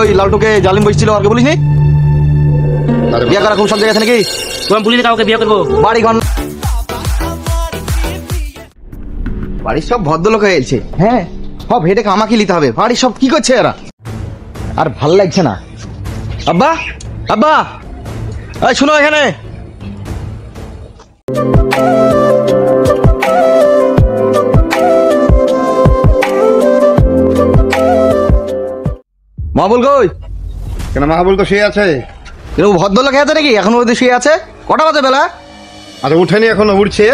ওই লালটুকে জালিম বসছিল আর কে বলিসনি বিয়ে করা খুব সব জায়গা আছে নাকি তোমার বলিনি কাউকে বিয়ে করবো বাড়ি ঘর বাড়ির সব ভদ্রলোক হয়ে গেছে হ্যাঁ সব হেঁটে আমাকে নিতে হবে বাড়ির সব কি করছে এরা আর ভাল লাগছে না আব্বা আব্বা এই শুনো এখানে মাহবুল কই কেন মাহবুল তো শুয়ে আছে এরকম ভদ্রলোক আছে নাকি এখন ওদের শুয়ে আছে কটা বাজে বেলা আচ্ছা উঠেনি এখনো উঠছে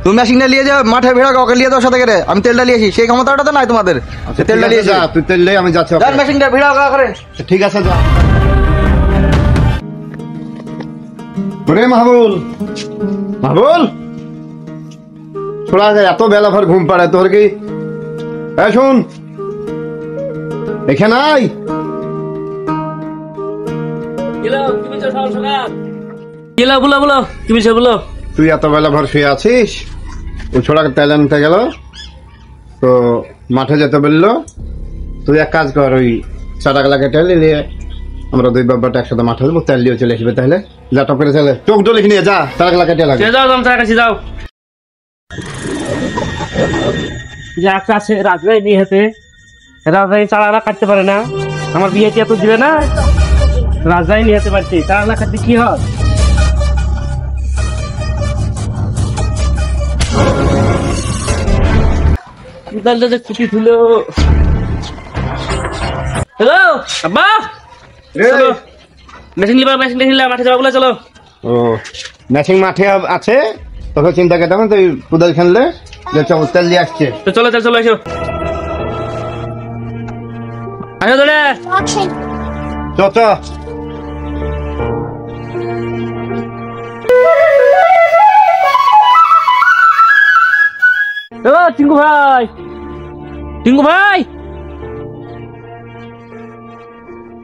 তুমি মেশিনটা নিয়ে যাও মাঠে ভিড়া ওকে নিয়ে যাও সাথে করে আমি তেলটা নিয়েছি সেই ক্ষমতাটা তো নাই তোমাদের তেলটা নিয়ে যা তুই তেল আমি যাচ্ছি মেশিনটা ভিড়া করে ঠিক আছে যা ওরে মাহবুল মাহবুল ছোড়া যায় এত বেলা ভর ঘুম পাড়ে তোর কি শুন এখানে আয় বলো তুমি বলো তুই এত বেলা ভর শুয়ে আছিস ও ছোড়াকে তেল আনতে গেল তো মাঠে যেতে বললো তুই এক কাজ কর ওই চাটাকলাকে তেল নিয়ে আমরা দুই বাবাটা একসাথে মাঠে যাবো তেল দিয়ে চলে আসবে তাহলে যা টপ করে চলে চোখ তো লিখে নিয়ে যা চাটাকলাকে তেল লাগে যাও তার কাছে যাও যা কাছে রাজবাই নিয়ে হেতে রাজবাই চালানা কাটতে পারে না আমার বিয়েতে এত দিবে না রাজবাই নিয়ে হেতে পারছি চালানা কাটতে কি হয় খুঁটি তুলো হ্যালো আব্বা মেশিন নিলাম মাঠে যাবো বলে চলো ও মেশিন মাঠে আছে তোকে চিন্তা করতে হবে তুই কুদাল খেললে তেল দিয়ে আসছে তো চলো এসো আসো ধরে চ টিঙ্কু ভাই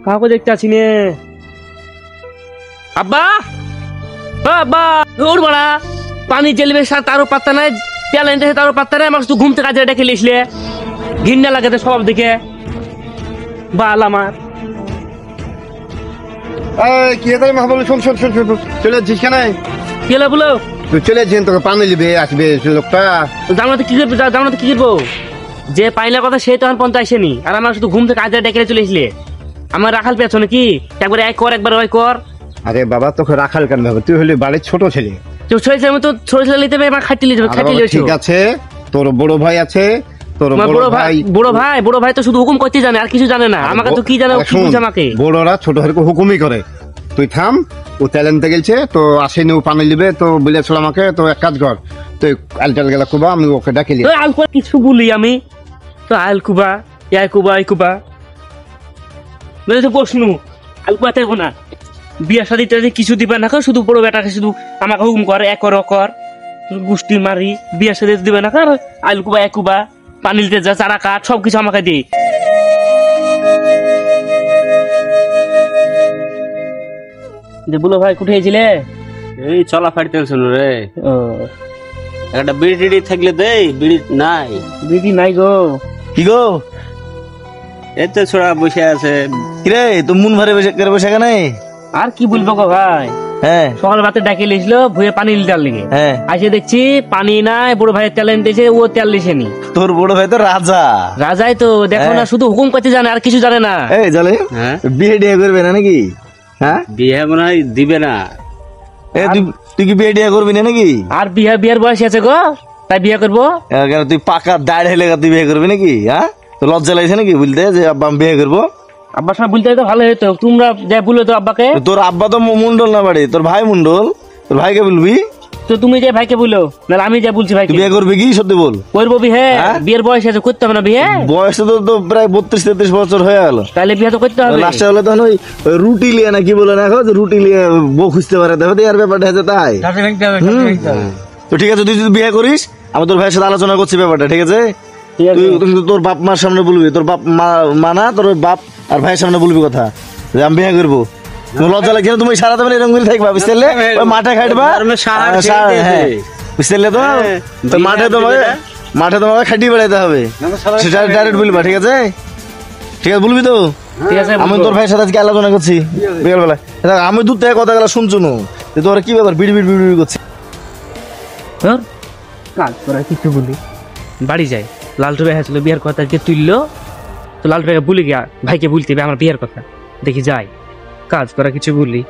কাউকে দেখতে আছি নে আব্বা আব্বা ওর বড়া পানি জেলবে তারও পাত্তা নাই তেল আনতে তারও পাত্তা নাই আমার শুধু ঘুমতে কাজে ডেকে লিখলে ঘিন্না লাগাতে সব দিকে বাল আমার কি মাহবুল শোন চলে যাচ্ছিস কেন কি হলো বলো তুই চলে যাচ্ছিস তোকে পানি নিবে আসবে লোকটা জানাতে কি করবো জানাতে কি করবো যে পাইলার কথা সে তো এখন পর্যন্ত আসেনি আর আমার শুধু ঘুম থেকে কাজে ডেকে চলে এসলে আমার রাখাল পেয়েছো নাকি একবার এক কর একবার ওই কর আরে বাবা তোকে রাখাল কেন ভাবে তুই হলি বাড়ির ছোট ছেলে ছোট ছেলে নিতে হবে খাটি ঠিক আছে তোর বড় ভাই আছে তোর বড় ভাই তো শুধু হুকুম করতে জানে আর কিছু জানে না আমাকে তো কি জানে আমাকে বড়রা ছোট হলে হুকুমই করে তুই থাম ও তেল আনতে গেছে তো আসেনি ও পানি নিবে তো বলেছিল আমাকে তো এক কাজ কর তুই আলটাল গেলা কুবা আমি ওকে ডাকি আলকুবা কিছু বলি আমি তো আলকুবা ইয়াকুবা প্রশ্ন আলকুবা থাকবো না বিয়া শাদি কিছু দিবে না শুধু বড় বেটাকে শুধু আমাকে হুকুম করে একর অকর গুষ্টি মারি বিয়া শাদি দিবে না কার আলকুবা একুবা পানি দিতে যা চারা কাঠ সবকিছু আমাকে দিই যে বলো ভাই কোথায় ছিলে এই চলা ফাড়তে শুনো রে একটা বিড়ি টিড়ি থাকলে দেই বিড়ি নাই বিড়ি নাই গো কি গো এতে ছোড়া বসে আছে কিরে তুমি মন ভরে বসে কেন আর কি বলবো গো ভাই হ্যাঁ সকাল রাতে ডাকে লিখলো ভুয়ে পানি লিটার লেগে হ্যাঁ আসে দেখছি পানি নাই বড় ভাইয়ের তেল এনেছে ও তেল লিখেনি তোর বড় ভাই তো রাজাই তো দেখো না শুধু হুকুম করতে জানে আর কিছু জানে না এই জালে বিয়ে করবে না নাকি হ্যাঁ বিয়ে মনে হয় দিবে না তুই কি বিয়ে করবি না নাকি আর বিয়ের বয়স আছে গো তাই বিয়ে করবো তুই পাকা দাঁড় হেলে তুই বিয়ে করবি নাকি হ্যাঁ তো লজ্জা লাগছে নাকি বলতে যে আব্বা আমি বিয়ে করবো আব্বার সঙ্গে বলতে তো ভালো হতো তোমরা যা বলো তো আব্বাকে তোর আব্বা তো মন্ডল না বাড়ি তোর ভাই মন্ডল তোর ভাইকে বলবি তো তুমি যে ভাইকে বলো নাহলে আমি যা বলছি ভাই বিয়ে করবি কি সত্যি বল করবো বিয়ে বিয়ের বয়স আছে করতে হবে না বিয়ে বয়স তো প্রায় 32-33 বছর হয়ে গেল তাহলে বিয়ে তো করতে হবে লাস্টে হলে তখন ওই রুটি লিয়ে না কি বলে না রুটি লিয়ে বউ খুঁজতে পারে দেখো আর ব্যাপারটা আছে তাই তো ঠিক আছে তুই যদি বিয়ে করিস আমি তোর ভাইয়ের সাথে আলোচনা করছি ব্যাপারটা ঠিক আছে তোর বাপ মার সামনে বলবি তোর বাপ মা না তোর বাপ আর ভাইয়ের সামনে বলবি কথা যে আমি বিয়ে করবো লজ্জা লাগছে না তুমি সারা এরকম করে থাকবা বুঝতে মাঠে খাটবা বুঝতে তো মাঠে তোমাকে খাটিয়ে বেড়াইতে হবে সেটা ডাইরেক্ট বলবা ঠিক আছে বলবি তো ঠিক আছে আমি তোর ভাইয়ের সাথে আজকে আলোচনা করছি বিকেলবেলা। দেখ, আমি দূর থেকে কথা গেলা শুনছো না, তোর কি ব্যাপার বিড়ি বিড়ি বিড়ি করছি? ধর, কাজ করা কিছু বলি বাড়ি যাই। লালটু ভাই আসলে বিয়ের কথা যে তুললো, তো লালটু ভাইকে বলে গিয়া ভাইকে বলতে হবে আমার বিয়ের কথা। দেখি যাই, কাজ করা কিছু বলি।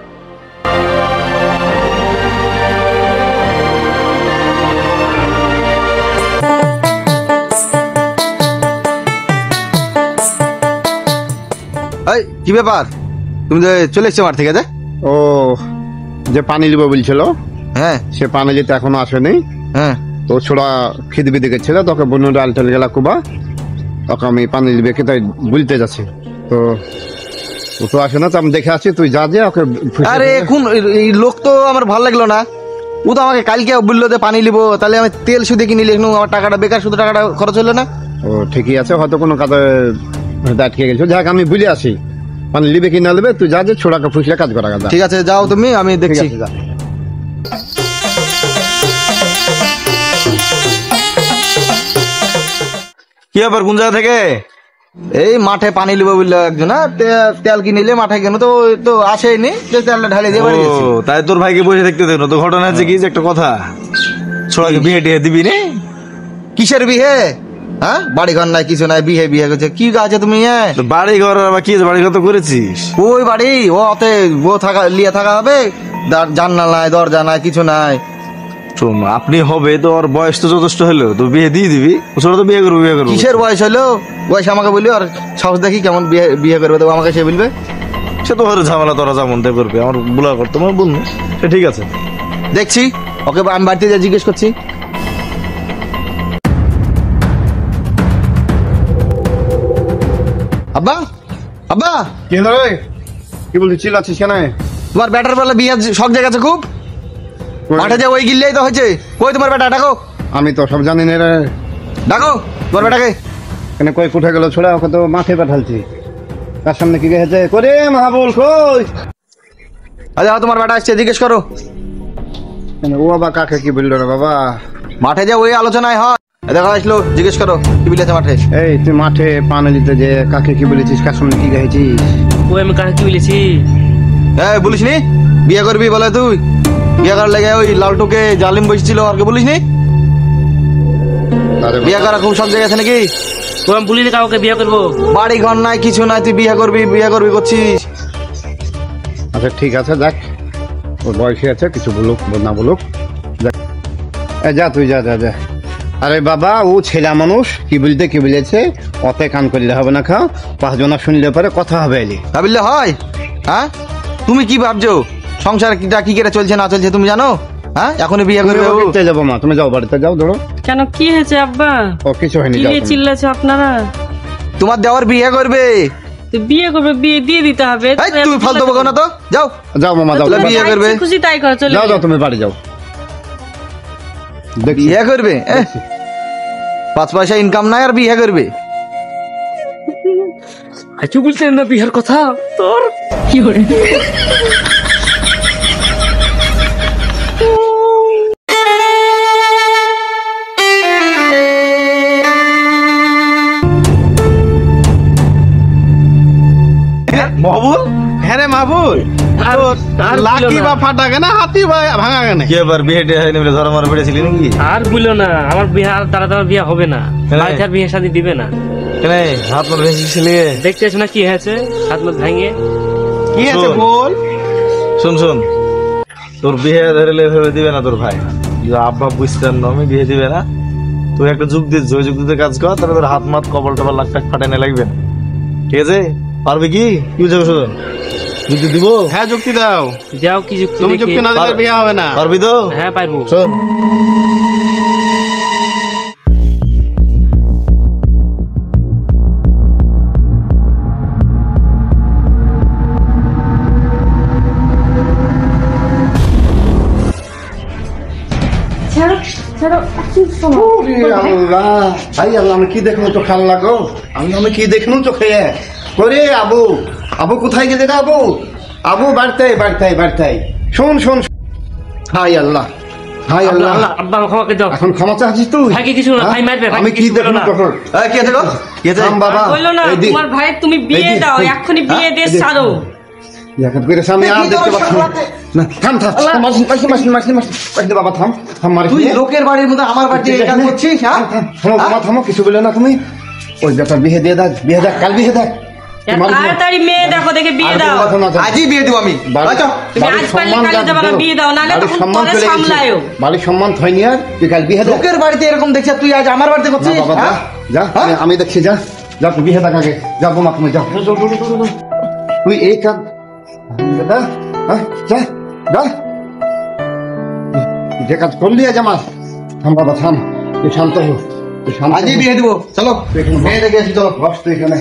এই কি ব্যাপার, তুমি যে চলে এসছো মাঠ থেকে? যে ও যে পানি নিব বলছিল, হ্যাঁ সে পানি যেতে এখনো আসেনি। হ্যাঁ, তো ছোড়া খিদ বিদে গেছিল, তোকে বন্য ডাল টাল গেলা কুবা, তোকে আমি পানি দিবে কি তাই বলতে যাচ্ছি। তো ও তো আসে না, তো আমি দেখে আসছি, তুই যা যে ওকে ফুসে আরে দিবে। এখন এই লোক তো আমার ভালো লাগলো না। ও তো আমাকে কালকে বললো যে পানি নিবো, তাহলে আমি তেল শুধু কিনে নিলে আমার টাকাটা বেকার, শুধু টাকাটা খরচ হলো না। ও ঠিকই আছে, হয়তো কোনো কাজে আটকে গেছিল। যাক আমি বুঝে আসি পানি নিবে কি না নেবে, তুই যা যে ছোড়াকে ফুসলে কাজ করা যা। ঠিক আছে, যাও তুমি, আমি ঠিক দেখছি। আছে, যা। কি ব্যাপার, কোন জায়গা থেকে? এই মাঠে পানি নিবো বললো একজন, তেল কিনে নিলে মাঠে কেন, তো তো আসেনি, তেলটা ঢালে দিয়ে বাড়ি গেছি। তাই তোর ভাইকে বসে দেখতে দেন। তো ঘটনা হচ্ছে কি যে একটা কথা, ছোড়াকে বিয়ে টিয়ে দিবি নে? কিসের বিহে? হ্যাঁ, বাড়ি ঘর নাই, কিছু নাই, বিহে বিহে করছে। কি আছে তুমি? তো বাড়ি ঘর আবার কি আছে, বাড়ি ঘর তো করেছিস। ওই বাড়ি ও অতে বউ থাকা লিয়ে থাকা হবে, জানলা নাই, দরজা নাই, কিছু নাই। শোন, আপনি হবে তো, ওর বয়স তো যথেষ্ট হলো, তো বিয়ে দিয়ে দিবি। ও ছোড়া তো বিয়ে করবো বিয়ে করবো। কিসের বয়স হলো? বয়স আমাকে বললি, আর সাহস দেখি কেমন বিয়ে বিয়ে করবে, তো আমাকে সে বলবে। সে তো ঘরে ঝামেলা, তোরা যেমন তাই করবে। আমার বুলা করতো, আমার বলবো সে ঠিক আছে। দেখছি ওকে, আমি বাড়িতে যা জিজ্ঞেস করছি। আব্বা, আব্বা, কি হলো রে? কি বলছিস, চিল্লাচ্ছিস কেন? তোমার ব্যাটার বেলা বিয়ে শখ জায়গা খুব, মাঠে যে ওই গিল্লেই তো হয়েছে। কই তোমার বেটা? ডাকো, আমি তো সব জানি না রে। ডাকো তোমার বেটাকে। কেন কই কোঠা গেল ছোড়া? ওকে তো মাঠে পাঠালছি। তার সামনে কি গেছে? করে মাহাবুল কই? আচ্ছা, তোমার বেটা আসছে, জিজ্ঞেস করো। কেন ও বাবা কাকে কি বললো রে বাবা? মাঠে যে ওই আলোচনায় হয়, দেখো আসলো, জিজ্ঞেস করো কি বলেছে মাঠে। এই তুই মাঠে পানি দিতে যে কাকে কি বলেছিস, কার সামনে কি গেছিস? ওই আমি কাকে কি বলেছি? হ্যাঁ, বলিস নি বিয়ে করবি বলে? তুই বিয়ে করার লেগে ওই লালটুকে জালিম বসছিল, আর কে বলিস নি? বিয়ে করা খুব সব জায়গা আছে নাকি? ও আমি বলিনি কাউকে বিয়ে করবো। বাড়ি ঘর নাই, কিছু নাই, তুই বিয়ে করবি করছিস। আচ্ছা ঠিক আছে, দেখ ওর বয়সী আছে, কিছু বলুক না বলুক, দেখ। যা তুই যা যা যা। আরে বাবা, ও ছেলে মানুষ, কি বলতে কি বলেছে, অতে কান করলে হবে না। খাও, পাঁচজনা শুনলে পরে কথা হবে। এলি ভাবলে হয়? হ্যাঁ, তুমি কি ভাবছো সংসার কি করে চলছে না চলছে তুমি জানো? হ্যাঁ, এখনই বিয়ে করবে ও? যাবো মা, তুমি যাও বাড়িতে যাও, ধরো। কেন, কি হয়েছে আব্বা? ও কিছু হয়নি, কি যাও নিয়ে তুমি। চিল্লাছো আপনারা? তোমার দেওয়ার বিয়ে করবে। তো বিয়ে করবে, বিয়ে দিয়ে দিতে হবে। এই, তুমি ফালতু বকো না তো, যাও। যাও মামা যাও, তাহলে তুমি বিয়ে বাড়ি- করবে। খুশি তাই করো, চলে যাও যাও তুমি বাড়ি যাও। দেখি বিয়ে করবে? 5 পয়সা ইনকাম নাই আর বিয়ে করবে? আচ্ছা, বলছেন না বিয়ের কথা তোর? কি করে? মাহবুল, হ্যাঁ রে মাহবুল, আর লাকি বলো বা না। ফাটা কেনা, হাতি বা ভাঙা কেনা? কি এবার বিয়ে টিয়ে হয়নি বলে ধরা মারা পড়েছিলি নাকি? আর বললো না, আমার বিয়ে আর তাড়াতাড়ি বিয়ে হবে না। কেন? বাড়িতে আর বিয়ে শাদী দিবে না। কেন হাত মার ভেসেছিলি? দেখতে এসো না কি হয়েছে, হাত মুখ ভাঙিয়ে। কি আছে শোন। বল? শোন শোন, তোর বিয়ে ধরে ভেবে দিবে না তোর ভাই। যে আব্বা বুঝতেন না, আমি বিয়ে দিবে না। তুই একটা যুগ দিস, ওই যুগ দিতে কাজ কর, তাহলে তোর হাত মাত কপাল টপাল লাখ টাক ফাটাই না লাগবে না। ঠিক আছে? পারবি কি? কি বুঝাবে শোন, যুক্তি দিব? হ্যাঁ যুক্তি দাও। যাও কি যুক্তি তুমি দেখি। যুক্তি না দিলে বিয়ে হবে না। পারবি তো? হ্যাঁ পারবো। শোন, আমি কি দেখুন তো খাল লাগো, আমি কি দেখুন চোখে। করে আবু, আবু কোথায় গেলে রে? আবু বাড়তে শোন শোন। হাই আল্লাহ, হাই আল্লাহ আল্লাহ আব্বা আমাকে ক্ষমা করে দাও এখন ক্ষমা চাচ্ছিস তুই ভাই কিছু না, হ্যাঁ? ভাই মারবে, ভাই আমি কি কিছু দেখুন বলো না। তখন এই, কি আছে গো? কি আছে? থাম বাবা বললো না এই দিক। তোমার ভাই তুমি বিয়ে এই দিক, দাও এই- এক্ষুনি বিয়ে দিয়ে এই দিক। ছাড়ো ইয়াকাত করে সামনে আর দেখতে পাচ্ছি না। না থাম থাম মাসি বাবা থাম থাম মারিস তুই নে। লোকের বাড়ির মধ্যে আমার বাড়িতে এই কাজ করছিস, হ্যাঁ? থামো বাবা থামো কিছু বলে না তুমি ওই ব্যাপার বিয়ে দিয়ে দেখ কাল বিয়ে দেখ তাড়াতাড়ি মেয়ে দেখো দেখে বিয়ে দাও আজই বিয়ে দেবো আমি। আচ্ছা, তুমি আজ পারলে কালে যাবে না বিয়ে দাও নাহলে তখন পরে সামলায়ও বাড়ির সম্মান হয়নি আর তুই কাল বিয়ে দেখ লোকের বাড়িতে এরকম দেখছিস, তুই আজ আমার বাড়িতে না করছিস, বাবা হ্যাঁ? যা আমি দেখছি যা যা তুই বিয়ে দেখ আগে যা বোমা তুমি যা তুই এই কাজ যা যা যে কাজ করলি আজ আমার থাম বাবা থাম তুই শান্ত হো তুই শান্ত আজই বিয়ে দেবো, চলো। তুই এখানে মেয়ে দেখে আসি চলো বস তুই এখানে